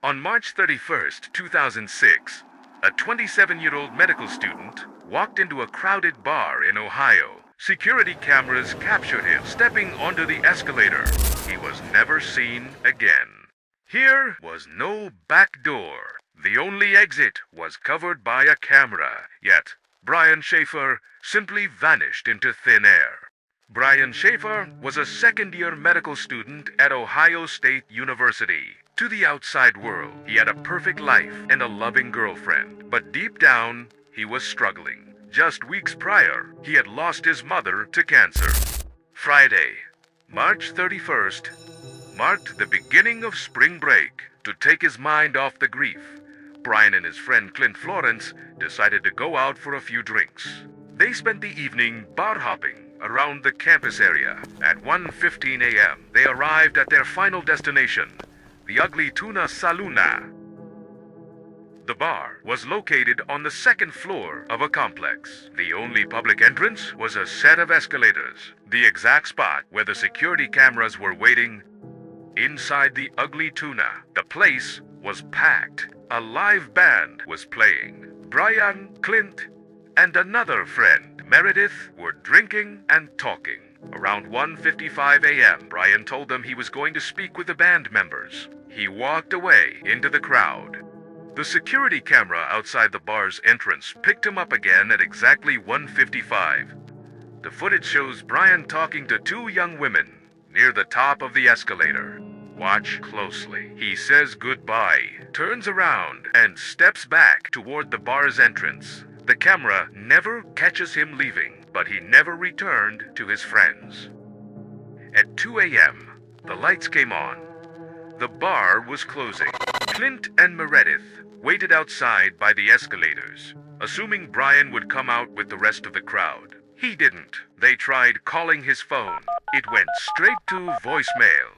On March 31st, 2006, a 27-year-old medical student walked into a crowded bar in Ohio. Security cameras captured him stepping onto the escalator. He was never seen again. Here was no back door. The only exit was covered by a camera. Yet, Brian Shaffer simply vanished into thin air. Brian Shaffer was a second-year medical student at Ohio State University. To the outside world, he had a perfect life and a loving girlfriend. But deep down, he was struggling. Just weeks prior, he had lost his mother to cancer. Friday, March 31st, marked the beginning of spring break. To take his mind off the grief, Brian and his friend Clint Florence decided to go out for a few drinks. They spent the evening bar hopping around the campus area. At 1:15 a.m., they arrived at their final destination, the Ugly Tuna Saloona. The bar was located on the second floor of a complex. The only public entrance was a set of escalators, the exact spot where the security cameras were waiting. Inside the Ugly Tuna, the place was packed. A live band was playing. Brian, Clint, and another friend, Meredith, were drinking and talking. Around 1:55 a.m., Brian told them he was going to speak with the band members. He walked away into the crowd. The security camera outside the bar's entrance picked him up again at exactly 1:55. The footage shows Brian talking to two young women near the top of the escalator. Watch closely. He says goodbye, turns around, and steps back toward the bar's entrance. The camera never catches him leaving, but he never returned to his friends. At 2 a.m., the lights came on. The bar was closing. Clint and Meredith waited outside by the escalators, assuming Brian would come out with the rest of the crowd. He didn't. They tried calling his phone. It went straight to voicemail.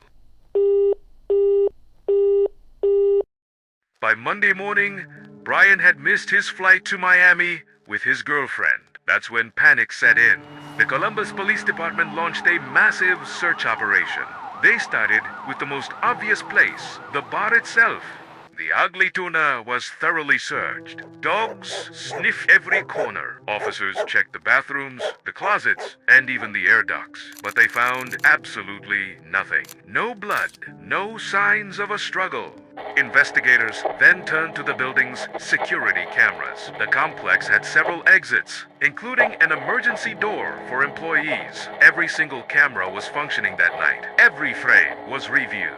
By Monday morning, Brian had missed his flight to Miami with his girlfriend. That's when panic set in. The Columbus Police Department launched a massive search operation. They started with the most obvious place, the bar itself. The Ugly Tuna was thoroughly searched. Dogs sniffed every corner. Officers checked the bathrooms, the closets, and even the air ducts. But they found absolutely nothing. No blood, no signs of a struggle. Investigators then turned to the building's security cameras. The complex had several exits, including an emergency door for employees. Every single camera was functioning that night. Every frame was reviewed.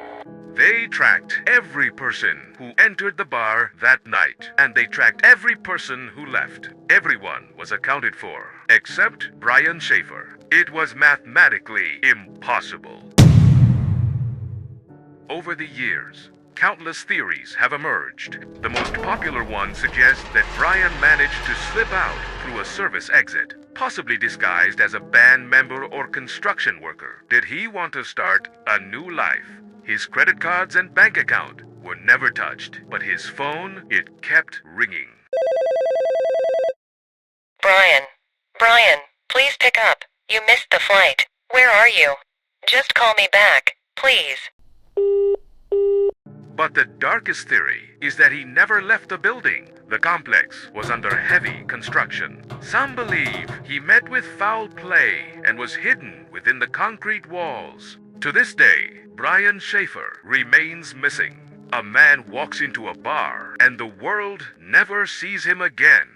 They tracked every person who entered the bar that night, and they tracked every person who left. Everyone was accounted for, except Brian Shaffer. It was mathematically impossible. Over the years, countless theories have emerged. The most popular one suggests that Brian managed to slip out through a service exit, possibly disguised as a band member or construction worker. Did he want to start a new life? His credit cards and bank account were never touched, but his phone, it kept ringing. Brian, please pick up. You missed the flight. Where are you? Just call me back, please. But the darkest theory is that he never left the building. The complex was under heavy construction. Some believe he met with foul play and was hidden within the concrete walls. To this day, Brian Shaffer remains missing. A man walks into a bar and the world never sees him again.